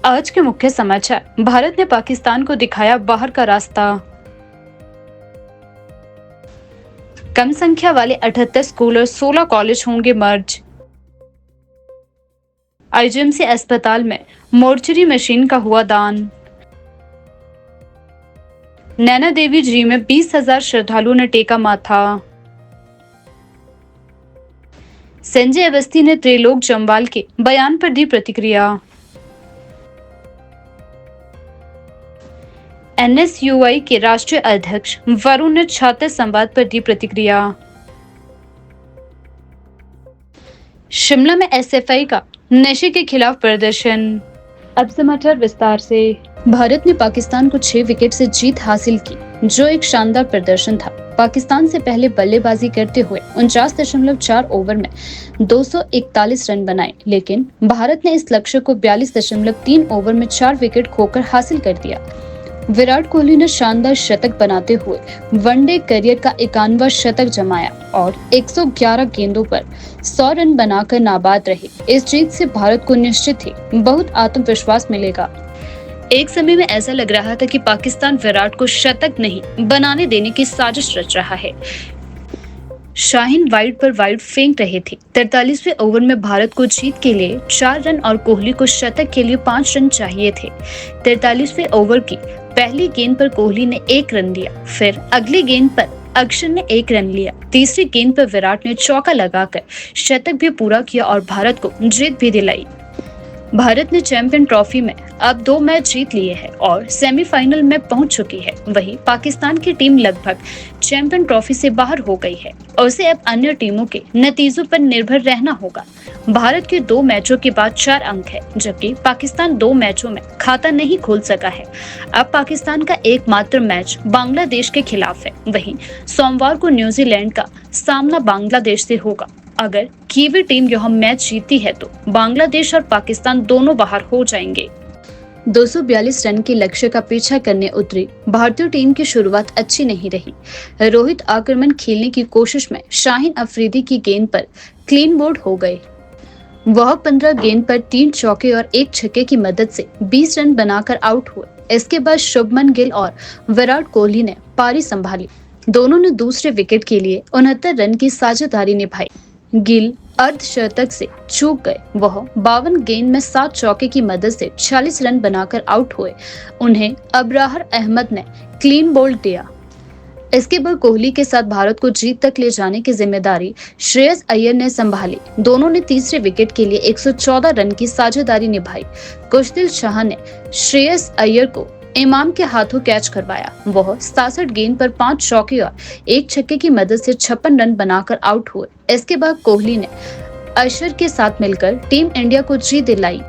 आज के मुख्य समाचार। भारत ने पाकिस्तान को दिखाया बाहर का रास्ता। कम संख्या वाले 78 स्कूल और 16 कॉलेज होंगे मर्ज। आईजीएमसी अस्पताल में मोर्चरी मशीन का हुआ दान। नैना देवी जी में 20,000 श्रद्धालुओं ने टेका माथा। संजय अवस्थी ने त्रिलोक जम्वाल के बयान पर दी प्रतिक्रिया। एनएसयूआई के राष्ट्रीय अध्यक्ष वरुण ने छात्र संवाद पर दी प्रतिक्रिया। शिमला में एसएफआई का नशे के खिलाफ प्रदर्शन। अब समाचार विस्तार से। भारत ने पाकिस्तान को 6 विकेट से जीत हासिल की, जो एक शानदार प्रदर्शन था। पाकिस्तान से पहले बल्लेबाजी करते हुए 49.4 ओवर में 241 रन बनाए, लेकिन भारत ने इस लक्ष्य को 42.3 ओवर में 4 विकेट खोकर हासिल कर दिया। विराट कोहली ने शानदार शतक बनाते हुए वनडे करियर का 51वां शतक जमाया और 111 गेंदों पर 100 रन बनाकर नाबाद रहे। इस जीत से भारत को निश्चित ही बहुत आत्मविश्वास मिलेगा। एक समय में ऐसा लग रहा था कि पाकिस्तान विराट को शतक नहीं बनाने देने की साजिश रच रहा है। शाहीन वाइड पर वाइड फेंक रहे थे। 43वें ओवर में भारत को जीत के लिए 4 रन और कोहली को शतक के लिए 5 रन चाहिए थे। 43वें ओवर की पहली गेंद पर कोहली ने 1 रन लिया, फिर अगली गेंद पर अक्षर ने 1 रन लिया। तीसरी गेंद पर विराट ने चौका लगाकर शतक भी पूरा किया और भारत को जीत भी दिलाई। भारत ने चैंपियन ट्रॉफी में अब 2 मैच जीत लिए हैं और सेमीफाइनल में पहुंच चुकी है। वहीं पाकिस्तान की टीम लगभग चैंपियन ट्रॉफी से बाहर हो गई है और उसे अब अन्य टीमों के नतीजों पर निर्भर रहना होगा। भारत के 2 मैचों के बाद 4 अंक है, जबकि पाकिस्तान 2 मैचों में खाता नहीं खोल सका है। अब पाकिस्तान का एकमात्र मैच बांग्लादेश के खिलाफ है। वहीं सोमवार को न्यूजीलैंड का सामना बांग्लादेश से होगा। अगर कीवी टीम यह मैच जीती है तो बांग्लादेश और पाकिस्तान दोनों बाहर हो जाएंगे। 242 रन के लक्ष्य का पीछा करने उतरी भारतीय टीम की शुरुआत अच्छी नहीं रही। रोहित आक्रमण खेलने की कोशिश में शाहीन अफरीदी की गेंद पर क्लीन बोल्ड हो गए। वह 15 गेंद पर 3 चौके और 1 छक्के की मदद से 20 रन बनाकर आउट हुए। इसके बाद शुभमन गिल और विराट कोहली ने पारी संभाली। दोनों ने दूसरे विकेट के लिए 69 रन की साझेदारी निभाई। गिल अर्धशतक से चूक गए। वह 52 गेंद में 7 चौके की मदद से 46 रन बनाकर आउट हुए। उन्हें अबरार अहमद ने क्लीन बोल्ड दिया। इसके बाद कोहली के साथ भारत को जीत तक ले जाने की जिम्मेदारी श्रेयस अय्यर ने संभाली। दोनों ने तीसरे विकेट के लिए 114 रन की साझेदारी निभाई। कुशदिल शाह ने श्रेयस अय्यर को इमाम के हाथों कैच करवाया। वह 67 गेंद पर 5 चौके और 1 छक्के की मदद से 56 रन बनाकर आउट हुए। इसके बाद कोहली ने अशर के साथ मिलकर टीम इंडिया को जीत दिलाई।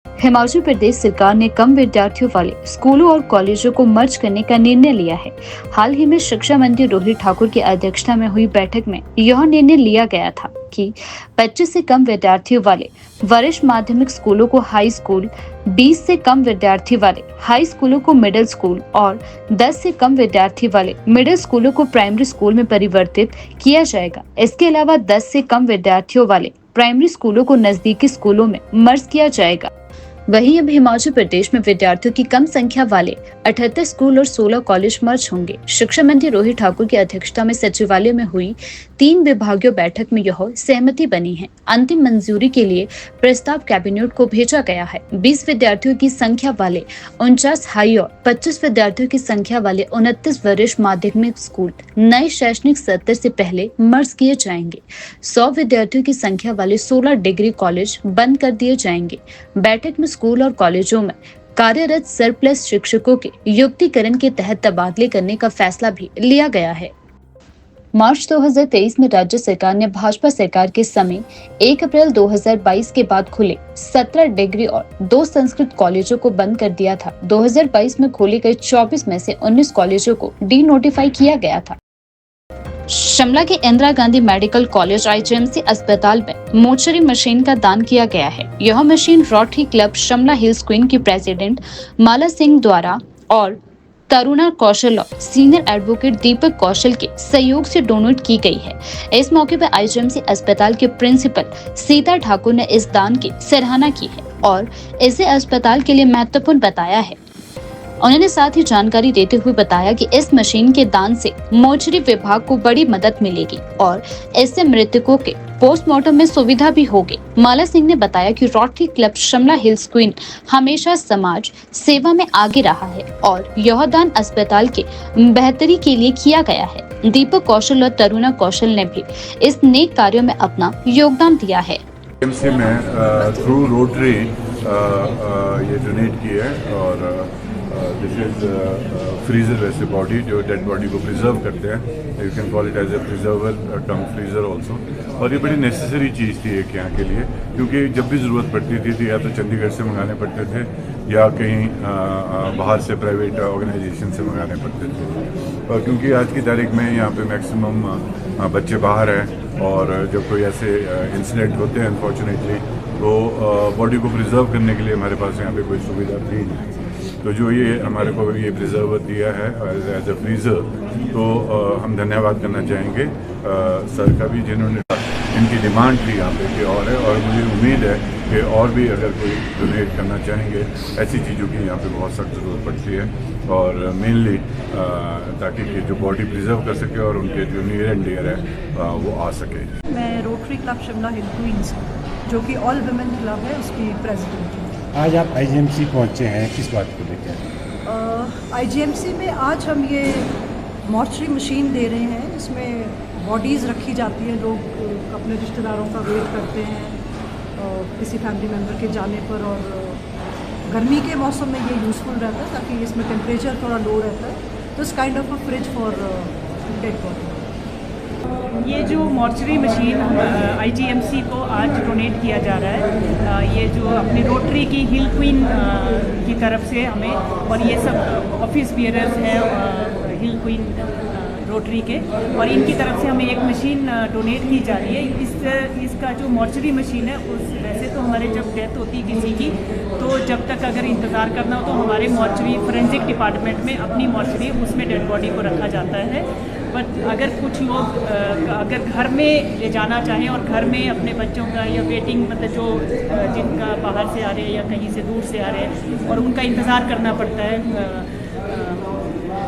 हिमाचल प्रदेश सरकार ने कम विद्यार्थियों वाले स्कूलों और कॉलेजों को मर्ज करने का निर्णय लिया है। हाल ही में शिक्षा मंत्री रोहित ठाकुर की अध्यक्षता में हुई बैठक में यह निर्णय लिया गया था कि 25 से कम विद्यार्थियों वाले वरिष्ठ माध्यमिक स्कूलों को हाई स्कूल, 20 से कम विद्यार्थी वाले हाई स्कूलों को मिडिल स्कूल और 10 से कम विद्यार्थी वाले मिडिल स्कूलों को प्राइमरी स्कूल में परिवर्तित किया जाएगा। इसके अलावा 10 से कम विद्यार्थियों वाले प्राइमरी स्कूलों को नजदीकी स्कूलों में मर्ज किया जाएगा। वहीं अब हिमाचल प्रदेश में विद्यार्थियों की कम संख्या वाले 78 स्कूल और 16 कॉलेज मर्ज होंगे। शिक्षा मंत्री रोहित ठाकुर की अध्यक्षता में सचिवालय में हुई 3 विभागीय बैठक में यह सहमति बनी है। अंतिम मंजूरी के लिए प्रस्ताव कैबिनेट को भेजा गया है। 20 विद्यार्थियों की संख्या वाले 49 हाई और 25 विद्यार्थियों की संख्या वाले 29 वरिष्ठ माध्यमिक स्कूल नए शैक्षणिक सत्र से पहले मर्ज किए जाएंगे। 100 विद्यार्थियों की संख्या वाले 16 डिग्री कॉलेज बंद कर दिए जाएंगे। बैठक में स्कूल और कॉलेजों में कार्यरत सरप्लस शिक्षकों के युक्तिकरण के तहत तबादले करने का फैसला भी लिया गया है। मार्च 2023 में राज्य सरकार ने भाजपा सरकार के समय 1 अप्रैल 2022 के बाद खुले 17 डिग्री और 2 संस्कृत कॉलेजों को बंद कर दिया था। 2022 में खोले गए 24 में से 19 कॉलेजों को डी नोटिफाई किया गया था। शिमला के Indira Gandhi medical college IGMC अस्पताल में मोर्चरी मशीन का दान किया गया है। यह machine rotary club Shimla hills queen की प्रेसिडेंट माला सिंह द्वारा और तरुणा कौशल और सीनियर एडवोकेट दीपक कौशल के सहयोग से डोनेट की गई है। इस मौके पर आईजीएमसी अस्पताल के प्रिंसिपल सीता ठाकुर ने इस दान की सराहना की है और इसे अस्पताल के लिए महत्वपूर्ण बताया है। उन्होंने साथ ही जानकारी देते हुए बताया कि इस मशीन के दान से मोर्चरी विभाग को बड़ी मदद मिलेगी और इससे मृतकों के पोस्टमार्टम में सुविधा भी होगी। माला सिंह ने बताया कि rotary club Shimla hills queen हमेशा समाज सेवा में आगे रहा है और यह दान अस्पताल के बेहतरी के लिए किया गया है। दीपक कौशल और तरुणा कौशल ने भी इस नेक कार्यों में अपना योगदान दिया है। थ्रू रोटरी ये डोनेट की है और दिस इज फ्रीजर वैसे बॉडी जो डेड बॉडी को प्रिजर्व करते हैं, you can call it as a preserver cum freezer also. और ये बड़ी नेसेसरी चीज़ थी एक यहाँ के लिए, क्योंकि जब भी ज़रूरत पड़ती थी तो या तो चंडीगढ़ से मंगाने पड़ते थे या कहीं बाहर से प्राइवेट ऑर्गेनाइजेशन से मंगाने पड़ते थे। और क्योंकि आज की तारीख में यहाँ पे मैक्सिमम बच्चे बाहर हैं और जब कोई ऐसे इंसिडेंट होते हैं अनफॉर्चुनेटली तो बॉडी को प्रिजर्व करने के लिए हमारे पास यहाँ पे कोई सुविधा थी नहीं। तो जो ये हमारे को ये प्रिजर्वर दिया है एज ए फ्रीज़र, तो हम धन्यवाद करना चाहेंगे सर का भी, जिन्होंने इनकी डिमांड थी यहाँ पे कि और है। और मुझे उम्मीद है कि और भी अगर कोई डोनेट करना चाहेंगे, ऐसी चीज़ों की यहाँ पे बहुत सख्त ज़रूरत पड़ती है और मेनली ताकि कि जो बॉडी प्रिजर्व कर सके और उनके जो नियर एंड डियर है वो आ सके। मैं रोटरी क्लब शिमला हिल क्वींस जो कि ऑल वुमेन क्लब है उसकी प्रेसिडेंट हूँ। आज आप आईजीएमसी पहुंचे हैं, किस बात को लेकर? आईजीएमसी में आज हम ये मॉर्चरी मशीन दे रहे हैं। इसमें बॉडीज़ रखी जाती हैं, लोग अपने रिश्तेदारों का वेट करते हैं किसी फैमिली मेम्बर के जाने पर। और गर्मी के मौसम में ये यूज़फुल रहता है ताकि इसमें टेम्परेचर थोड़ा लो रहता है, तो इस kind of a fridge for dead body. ये जो मॉर्चरी मशीन आईजीएमसी को आज डोनेट किया जा रहा है, ये जो अपनी रोटरी की हिल क्वीन की तरफ से हमें, और ये सब ऑफिस बियरर्स हैं हिल क्वीन रोटरी के, और इनकी तरफ से हमें एक मशीन डोनेट की जा रही है। इसका जो मॉर्चरी मशीन है वैसे तो हमारे जब डेथ होती है किसी की, तो जब तक अगर इंतज़ार करना हो तो हमारे मॉर्चरी फोरेंसिक डिपार्टमेंट में अपनी मॉर्चरी उसमें डेड बॉडी को रखा जाता है। बट अगर कुछ लोग अगर घर में ले जाना चाहें और घर में अपने बच्चों का या वेटिंग मतलब जो जिनका बाहर से आ रहे हैं या कहीं से दूर से आ रहे हैं और उनका इंतज़ार करना पड़ता है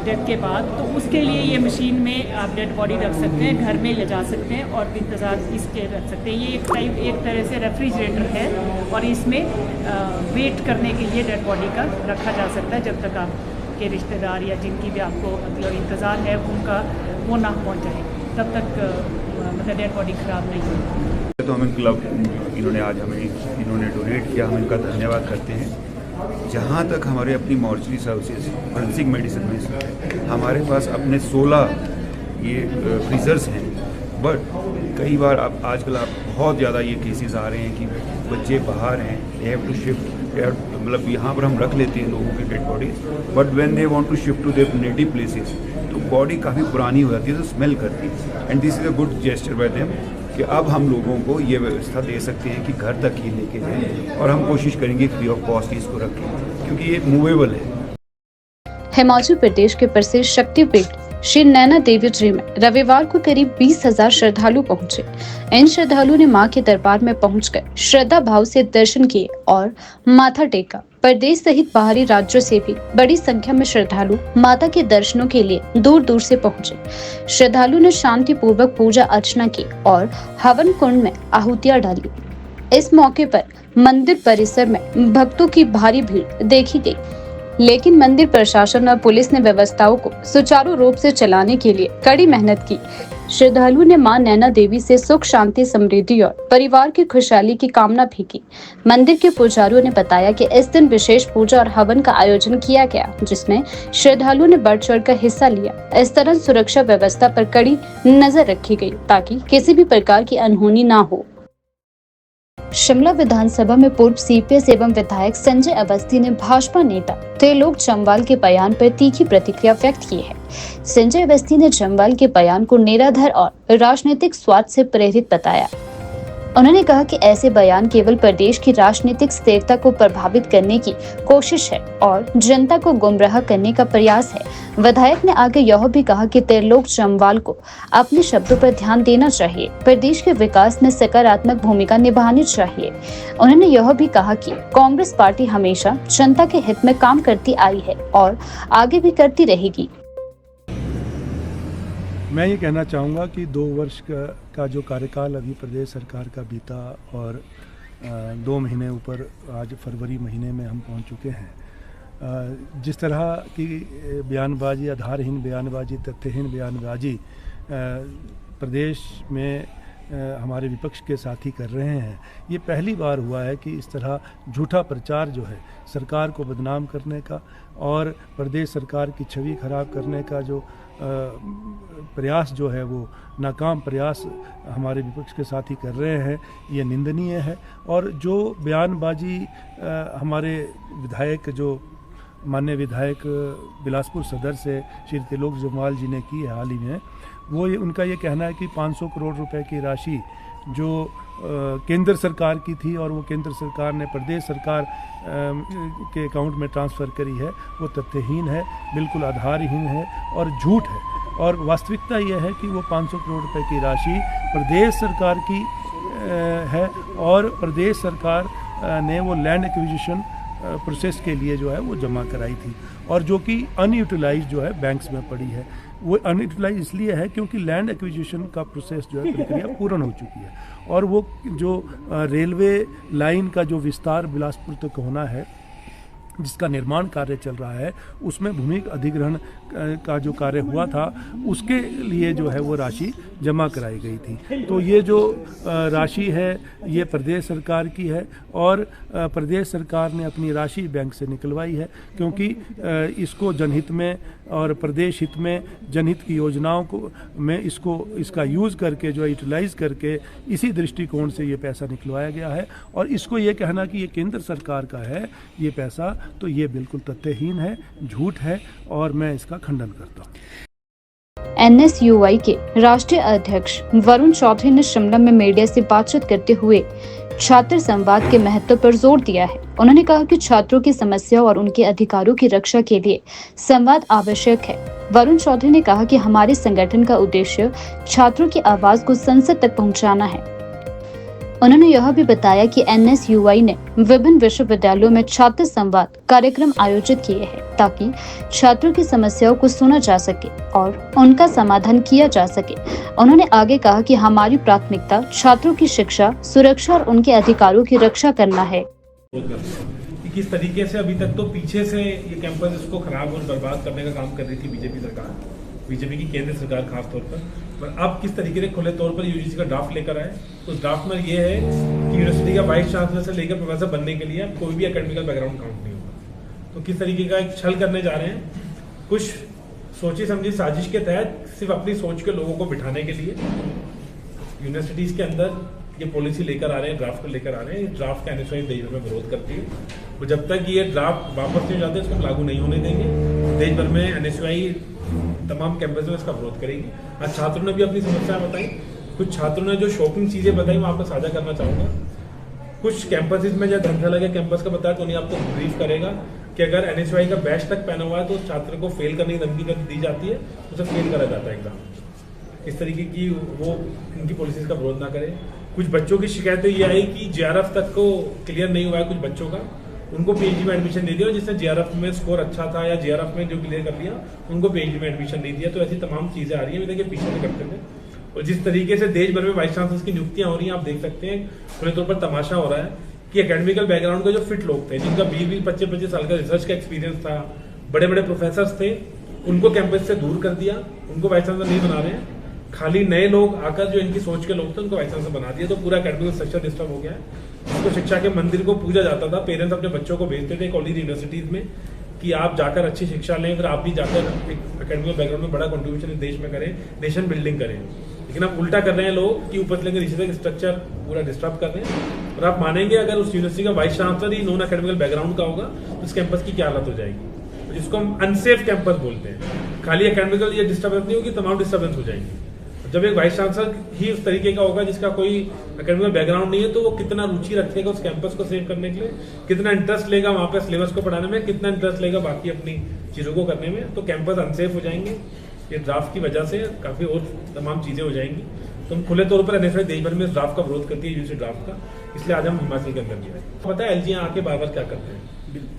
डेथ के बाद, तो उसके लिए ये मशीन में आप डेड बॉडी रख सकते हैं, घर में ले जा सकते हैं और इंतज़ार इसके रख सकते हैं। ये एक तरह से रेफ्रिजरेटर है और इसमें वेट करने के लिए डेड बॉडी का रखा जा सकता है जब तक आपके रिश्तेदार या जिनकी भी आपको मतलब इंतज़ार है उनका वो ना पहुँच जाए, तब तक मतलब डेड बॉडी ख़राब नहीं होगी। तो हमें क्लब इन्होंने आज इन्होंने डोनेट किया, हम इनका धन्यवाद करते हैं। जहाँ तक हमारे अपनी मॉर्चरी सर्विसेज फोरेंसिक मेडिसिन में हमारे पास अपने 16 ये फ्रीजर्स हैं, बट कई बार आजकल बहुत ज़्यादा ये केसेस आ रहे हैं कि बच्चे बाहर हैं, दे हैव टू शिफ्ट, मतलब यहाँ पर हम रख लेते हैं लोगों की dead bodies, but when they want to shift to their native places तो बॉडी काफ़ी पुरानी हो जाती है, तो स्मेल करती है। And this is a good gesture by them कि अब हम लोगों को ये व्यवस्था दे सकते हैं कि घर तक ही लेके जाएं, और हम कोशिश करेंगे फ्री ऑफ कॉस्ट इसको रखें क्योंकि ये मूवेबल है। हिमाचल प्रदेश के प्रसिद्ध शक्तिपीठ श्री नैना देवी जी में रविवार को करीब 20,000 श्रद्धालु पहुंचे। इन श्रद्धालुओं ने मां के दरबार में पहुंचकर श्रद्धा भाव से दर्शन किए और माथा टेका। प्रदेश सहित बाहरी राज्यों से भी बड़ी संख्या में श्रद्धालु माता के दर्शनों के लिए दूर दूर से पहुंचे। श्रद्धालु ने शांति पूर्वक पूजा अर्चना की और हवन कुंड में आहुतियां डाली। इस मौके पर मंदिर परिसर में भक्तों की भारी भीड़ देखी गई, लेकिन मंदिर प्रशासन और पुलिस ने व्यवस्थाओं को सुचारू रूप से चलाने के लिए कड़ी मेहनत की। श्रद्धालुओं ने मां नैना देवी से सुख शांति समृद्धि और परिवार की खुशहाली की कामना भी की। मंदिर के पुजारियों ने बताया कि इस दिन विशेष पूजा और हवन का आयोजन किया गया, जिसमें श्रद्धालुओं ने बढ़ चढ़कर हिस्सा लिया। इस तरह सुरक्षा व्यवस्था पर कड़ी नजर रखी गई ताकि किसी भी प्रकार की अनहोनी न हो। शिमला विधानसभा में पूर्व सीपीएस एवं विधायक संजय अवस्थी ने भाजपा नेता त्रिलोक जम्वाल के बयान पर तीखी प्रतिक्रिया व्यक्त की है। संजय अवस्थी ने जम्वाल के बयान को निराधार और राजनीतिक स्वार्थ से प्रेरित बताया। उन्होंने कहा कि ऐसे बयान केवल प्रदेश की राजनीतिक स्थिरता को प्रभावित करने की कोशिश है और जनता को गुमराह करने का प्रयास है। विधायक ने आगे यह भी कहा कि त्रिलोक जम्वाल को अपने शब्दों पर ध्यान देना चाहिए, प्रदेश के विकास में सकारात्मक भूमिका निभानी चाहिए। उन्होंने यह भी कहा कि कांग्रेस पार्टी हमेशा जनता के हित में काम करती आई है और आगे भी करती रहेगी। मैं ये कहना चाहूँगा कि 2 वर्ष का जो कार्यकाल अभी प्रदेश सरकार का बीता और 2 महीने ऊपर आज फरवरी महीने में हम पहुँच चुके हैं। जिस तरह की बयानबाजी, आधारहीन बयानबाजी, तथ्यहीन बयानबाजी प्रदेश में हमारे विपक्ष के साथी कर रहे हैं, ये पहली बार हुआ है कि इस तरह झूठा प्रचार जो है सरकार को बदनाम करने का और प्रदेश सरकार की छवि खराब करने का जो प्रयास जो है वो नाकाम प्रयास हमारे विपक्ष के साथी कर रहे हैं, ये निंदनीय है। और जो बयानबाजी हमारे विधायक, जो माननीय विधायक बिलासपुर सदर से श्री त्रिलोक जम्वाल जी ने की है हाल ही में, वो उनका ये कहना है कि 500 करोड़ रुपए की राशि जो केंद्र सरकार की थी और वो केंद्र सरकार ने प्रदेश सरकार के अकाउंट में ट्रांसफ़र करी है, वो तथ्यहीन है, बिल्कुल आधारहीन है और झूठ है। और वास्तविकता ये है कि वो 500 करोड़ रुपए की राशि प्रदेश सरकार की है और प्रदेश सरकार ने वो लैंड एक्विजिशन प्रोसेस के लिए जो है वो जमा कराई थी और जो कि अनयूटिलाइज जो है बैंक्स में पड़ी है। वो अनयूटिलाइज इसलिए है क्योंकि लैंड एक्विजिशन का प्रोसेस जो है प्रक्रिया पूर्ण हो चुकी है और वो जो रेलवे लाइन का जो विस्तार बिलासपुर तक होना है, जिसका निर्माण कार्य चल रहा है, उसमें भूमि अधिग्रहण का जो कार्य हुआ था उसके लिए जो है वो राशि जमा कराई गई थी। तो ये जो राशि है ये प्रदेश सरकार की है और प्रदेश सरकार ने अपनी राशि बैंक से निकलवाई है क्योंकि इसको जनहित में और प्रदेश हित में जनहित की योजनाओं को में इसका यूज़ करके जो यूटिलाइज़ करके इसी दृष्टिकोण से ये पैसा निकलवाया गया है। और इसको ये कहना कि ये केंद्र सरकार का है ये पैसा, तो ये बिल्कुल तथ्यहीन है, झूठ है और मैं इसका खंडन करता हूँ। NSUI के राष्ट्रीय अध्यक्ष वरुण चौधरी ने शिमला में मीडिया से बातचीत करते हुए छात्र संवाद के महत्व पर जोर दिया है। उन्होंने कहा कि छात्रों की समस्या और उनके अधिकारों की रक्षा के लिए संवाद आवश्यक है। वरुण चौधरी ने कहा कि हमारे संगठन का उद्देश्य छात्रों की आवाज को संसद तक पहुंचाना है। उन्होंने यह भी बताया कि NSUI ने विभिन्न विश्वविद्यालयों में छात्र संवाद कार्यक्रम आयोजित किए हैं ताकि छात्रों की समस्याओं को सुना जा सके और उनका समाधान किया जा सके। उन्होंने आगे कहा कि हमारी प्राथमिकता छात्रों की शिक्षा, सुरक्षा और उनके अधिकारों की रक्षा करना है। किस तरीके से अभी तक तो पीछे से ये कैंपस इसको खराब और बर्बाद करने का काम कर रही थी बीजेपी सरकार, बीजेपी की केंद्र सरकार खास तौर पर अब किस तरीके से खुले तौर पर यूजीसी का ड्राफ्ट लेकर आए। तो उस ड्राफ्ट में ये है कि यूनिवर्सिटी का वाइस चांसलर से लेकर प्रोफेसर बनने के लिए कोई भी एकेडमिकल बैकग्राउंड काउंट नहीं होगा। तो किस तरीके का एक छल करने जा रहे हैं, कुछ सोची समझी साजिश के तहत सिर्फ अपनी सोच के लोगों को बिठाने के लिए यूनिवर्सिटीज के अंदर ये पॉलिसी लेकर आ रहे हैं, ड्राफ्ट को लेकर आ रहे हैं। इस ड्राफ्ट का NSUI देश भर में विरोध करती है और जब तक ये ड्राफ्ट वापस नहीं हो जाते इसको हम लागू नहीं होने देंगे। देश भर में NSUI तमाम कैंपस में इसका विरोध करेगी। आज छात्रों ने भी अपनी समस्या बताई, कुछ छात्रों ने जो शॉकिंग चीजें बताई मैं आपको साझा करना चाहूंगा। कुछ कैंपसेस में जब धंधा लगे कैंपस का बताया तो उन्हें आपको ब्रीफ करेगा कि अगर NSUI का बैच तक पहना हुआ है तो छात्र को फेल करने की धमकी दी जाती है, उसे फेल करा जाता है एग्जाम। इस तरीके की वो इनकी पॉलिसीज का विरोध ना करें। कुछ बच्चों की शिकायतें ये आई कि JRF तक को क्लियर नहीं हुआ है कुछ बच्चों का, उनको PhD में एडमिशन दे दिया और जिसने JRF में स्कोर अच्छा था या JRF में जो क्लियर कर लिया उनको PhD में एडमिशन नहीं दिया। तो ऐसी तमाम चीजें आ रही है, देखिए पीछे से करते थे। और जिस तरीके से देश भर में वाइस चांसलर्स की नियुक्तियां हो रही हैं, आप देख सकते हैं खुले तौर पर तमाशा हो रहा है कि एकेडमिकल बैकग्राउंड के जो फिट लोग थे, जिनका 20-25 साल का रिसर्च का एक्सपीरियंस था, बड़े बड़े प्रोफेसर थे, उनको कैंपस से दूर कर दिया, उनको वाइस चांसलर नहीं बना रहे हैं। खाली नए लोग आकर जो इनकी सोच के लोग थे उनको वाइस चांसलर बना दिया। तो पूरा एकेडमिक स्ट्रक्चर डिस्टर्ब हो गया है। तो शिक्षा के मंदिर को पूजा जाता था, पेरेंट्स अपने बच्चों को भेजते थे कॉलेज यूनिवर्सिटीज में कि आप जाकर अच्छी शिक्षा लें, फिर आप भी जाकर एकेडमिक बैकग्राउंड में बड़ा कंट्रीब्यूशन इस देश में करें, नेशन बिल्डिंग करें। लेकिन अब उल्टा कर रहे हैं लोग कि ऊपर से लेकर नीचे तक स्ट्रक्चर पूरा डिस्टर्ब कर रहे हैं। और आप मानेंगे अगर उस यूनिवर्सिटी का वाइस चांसलर ही नॉन एकेडमिकल बैकग्राउंड का होगा तो उस कैंपस की क्या हालत हो जाएगी, जिसको हम अनसेफ कैंपस बोलते हैं। खाली एकेडमिकल ये डिस्टर्बेंस नहीं होगी, तमाम डिस्टर्बेंस हो जाएंगी। जब एक वाइस चांसलर ही उस तरीके का होगा जिसका कोई एकेडमिक बैकग्राउंड नहीं है, तो वो कितना रुचि रखेगा उस कैंपस को सेव करने के लिए, कितना इंटरेस्ट लेगा वहाँ पे सिलेबस को पढ़ाने में, कितना इंटरेस्ट लेगा बाकी अपनी चीज़ों को करने में, तो कैंपस अनसेफ हो जाएंगे। ये ड्राफ्ट की वजह से काफ़ी और तमाम चीज़ें हो जाएंगी। तो हम खुले तौर पर एनएसएफ देश भर में इस ड्राफ्ट का विरोध करती है, यूनिवर्सिटी ड्राफ्ट का, इसलिए आज हम हिमाचल के अंदर भी आए। पता है एलजी आके बार बार क्या करते हैं,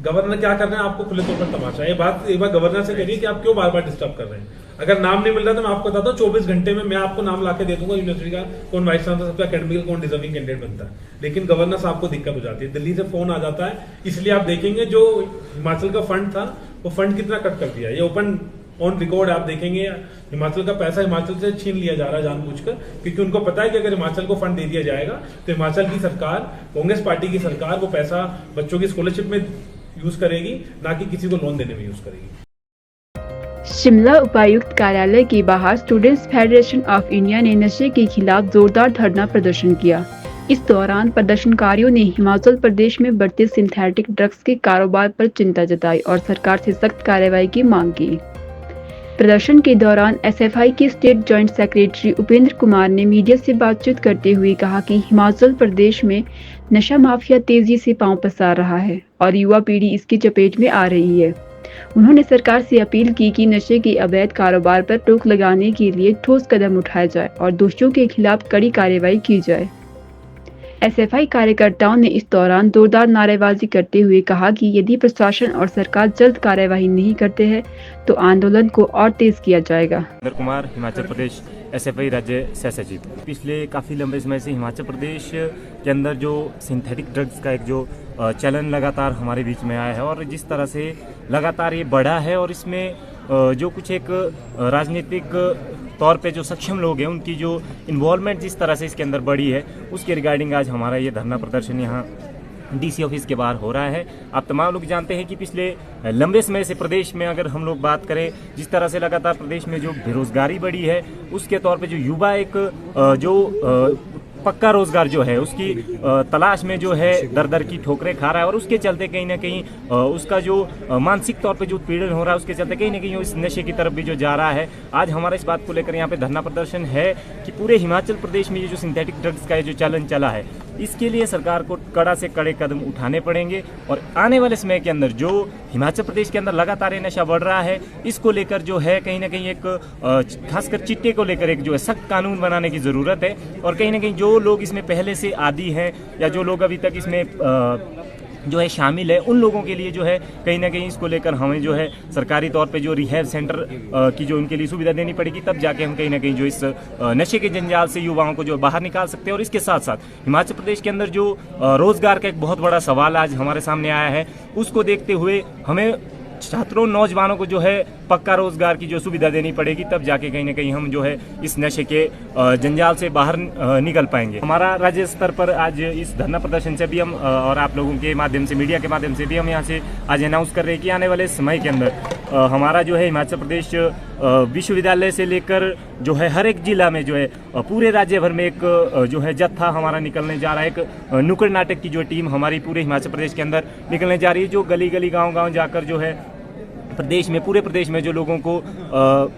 गवर्नर क्या कर रहे हैं, आपको खुले तौर पर तमाशा। ये बात एक बार गवर्नर से करिए कि आप क्यों बार बार डिस्टर्ब कर रहे हैं। अगर नाम नहीं मिल रहा तो मैं आपको बताता हूँ 24 घंटे में मैं आपको नाम लाके दे दूंगा यूनिवर्सिटी का, कौन वाइस चांसलर, सबका एकेडमिकल कौन डिजर्विंग कैंडिडेट बनता है। लेकिन गवर्नर साहब को दिक्कत हो जाती है, दिल्ली से फोन आ जाता है। इसलिए आप देखेंगे जो हिमाचल का फंड था वो फंड कितना कट कर दिया, ये ओपन ऑन रिकॉर्ड आप देखेंगे। हिमाचल का पैसा हिमाचल से छीन लिया जा रहा है जानबूझकर, क्योंकि उनको पता है कि अगर हिमाचल को फंड दे दिया जाएगा तो हिमाचल की सरकार, कांग्रेस पार्टी की सरकार, वो पैसा बच्चों की स्कॉलरशिप में यूज करेगी, ना कि किसी को लोन देने में यूज करेगी। शिमला उपायुक्त कार्यालय के बाहर स्टूडेंट्स फेडरेशन ऑफ इंडिया ने नशे के खिलाफ जोरदार धरना प्रदर्शन किया। इस दौरान प्रदर्शनकारियों ने हिमाचल प्रदेश में बढ़ते सिंथेटिक ड्रग्स के कारोबार पर चिंता जताई और सरकार से सख्त कार्रवाई की मांग की। प्रदर्शन के दौरान एसएफआई के state joint secretary Upendra Kumar ने मीडिया से बातचीत करते हुए कहा कि हिमाचल प्रदेश में नशा माफिया तेजी से पांव पसार रहा है और युवा पीढ़ी इसकी चपेट में आ रही है। उन्होंने सरकार से अपील की कि नशे के अवैध कारोबार पर रोक लगाने के लिए ठोस कदम उठाया जाए और दोषियों के खिलाफ कड़ी कार्रवाई की जाए। एसएफआई कार्यकर्ताओं ने इस दौरान जोरदार नारेबाजी करते हुए कहा कि यदि प्रशासन और सरकार जल्द कार्यवाही नहीं करते हैं तो आंदोलन को और तेज किया जाएगा। उपेंद्र कुमार, हिमाचल प्रदेश एसएफआई राज्य सह सचिव। पिछले काफ़ी लंबे समय से हिमाचल प्रदेश के अंदर जो सिंथेटिक ड्रग्स का एक जो चलन लगातार हमारे बीच में आया है और जिस तरह से लगातार ये बढ़ा है और इसमें जो कुछ एक राजनीतिक तौर पे जो सक्षम लोग हैं उनकी जो इन्वॉल्वमेंट जिस तरह से इसके अंदर बढ़ी है, उसके रिगार्डिंग आज हमारा ये धरना प्रदर्शन यहाँ डीसी ऑफिस के बाहर हो रहा है। आप तमाम लोग जानते हैं कि पिछले लंबे समय से प्रदेश में अगर हम लोग बात करें, जिस तरह से लगातार प्रदेश में जो बेरोजगारी बढ़ी है, उसके तौर पे जो युवा एक जो पक्का रोजगार जो है उसकी तलाश में जो है दर दर की ठोकरें खा रहा है और उसके चलते कहीं ना कहीं उसका जो मानसिक तौर पे जो उत्पीड़न हो रहा है उसके चलते कहीं ना कहीं इस नशे की तरफ भी जो जा रहा है। आज हमारा इस बात को लेकर यहाँ पे धरना प्रदर्शन है कि पूरे हिमाचल प्रदेश में ये जो सिंथेटिक ड्रग्स का जो चलन चला है, इसके लिए सरकार को कड़ा से कड़े कदम उठाने पड़ेंगे और आने वाले समय के अंदर जो हिमाचल प्रदेश के अंदर लगातार ये नशा बढ़ रहा है, इसको लेकर जो है कहीं ना कहीं एक खासकर चिट्टे को लेकर एक जो है सख्त कानून बनाने की ज़रूरत है और कहीं ना कहीं जो लोग इसमें पहले से आदी हैं या जो लोग अभी तक इसमें जो है शामिल है, उन लोगों के लिए जो है कहीं ना कहीं इसको लेकर हमें जो है सरकारी तौर पे जो रिहैब सेंटर की जो उनके लिए सुविधा देनी पड़ेगी, तब जाके हम कहीं ना कहीं जो इस नशे के जंजाल से युवाओं को जो बाहर निकाल सकते हैं। और इसके साथ साथ हिमाचल प्रदेश के अंदर जो रोजगार का एक बहुत बड़ा सवाल आज हमारे सामने आया है, उसको देखते हुए हमें छात्रों नौजवानों को जो है पक्का रोजगार की जो सुविधा देनी पड़ेगी, तब जाके कहीं ना कहीं हम जो है इस नशे के जंजाल से बाहर निकल पाएंगे। हमारा राज्य स्तर पर आज इस धरना प्रदर्शन से भी हम और आप लोगों के माध्यम से, मीडिया के माध्यम से भी हम यहाँ से आज अनाउंस कर रहे हैं कि आने वाले समय के अंदर हमारा जो है हिमाचल प्रदेश विश्वविद्यालय से लेकर जो है हर एक जिला में जो है पूरे राज्य भर में एक जो है जत्था हमारा निकलने जा रहा है। एक नुक्कड़ नाटक की जो टीम हमारी पूरे हिमाचल प्रदेश के अंदर निकलने जा रही है, जो गली गली गाँव जाकर जो है प्रदेश में, पूरे प्रदेश में जो लोगों को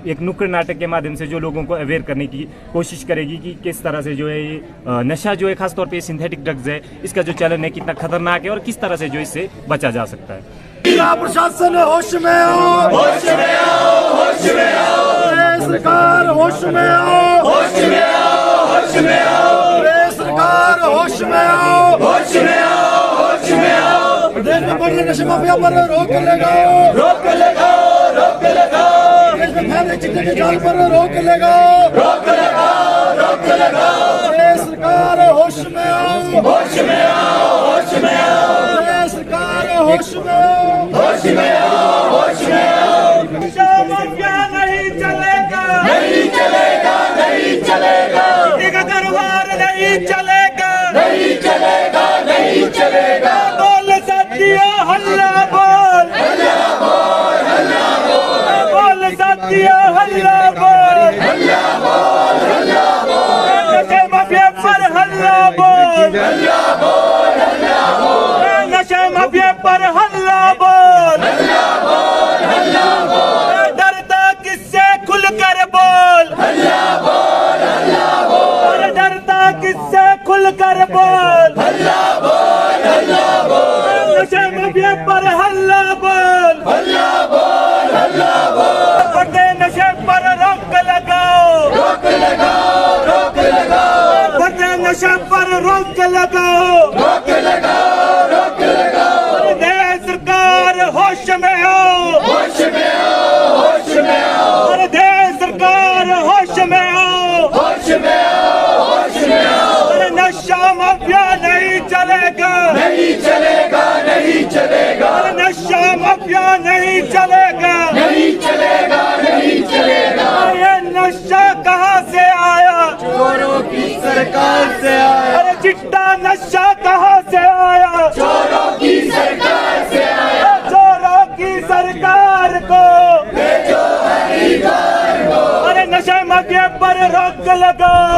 एक नुक्कड़ नाटक के माध्यम से जो लोगों को अवेयर करने की कोशिश करेगी कि किस तरह से जो है ये नशा जो है खासतौर पे सिंथेटिक ड्रग्स है, इसका जो चलन है कितना खतरनाक है और किस तरह से जो इससे बचा जा सकता है। प्रशासन होश में आओ, होश में आओ, होश में आओ, सरकार होश में आओ, होश में आओ, होश में आओ, सरकार होश में आओ, होश में आओ, होश में आओ, प्रदेश में बढ़ रहे नशे माफिया पर रोक लगाओ, रोक लगाओ, रोक लगाओ, प्रदेश में फैल रहे चिट्टे के जाल पर रोक लगाओ, रोक लगाओ, रोक लगाओ, सरकार होश में आओ, होश में आओ, होश में आओ, सरकार होश में आओ, होश में आओ, होश में आओ। नशा माफिया नहीं चलेगा, नहीं चलेगा, नहीं चलेगा, एक दरबार नहीं चलेगा, नहीं चलेगा, नहीं चलेगा। बोल सत्या हल्ला बोल, हल्ला बोल, हल्ला बोल, बोल सत्या हल्ला बोल, हल्ला बोल, हल्ला बोल, नशे माफिया पर हल्ला बोल, हल्ला बोल, हल्ला बोल, नशे माफिया पर हल्ला बोल, हल्ला बोल, हल्ला बोल, डरता किससे खुलकर बोल, हल्ला बोल नशे माफिया पर हल्ला बोल बढ़ते नशे पर रोक लगाओ बढ़ते नशे पर रोक लगाओ दे सरकार होश में आओ अरे दे सरकार होश में आओ अरे नशा माफिया नहीं चलेगा अरे नशा माफिया नहीं चलेगा ये नशा कहाँ से आया चोरों की सरकार से आया अरे चिट्टा नशा कहाँ से आया चोरों की सरकार से आया चोरों की सरकार को अरे नशे माफिया पर रोक लगाओ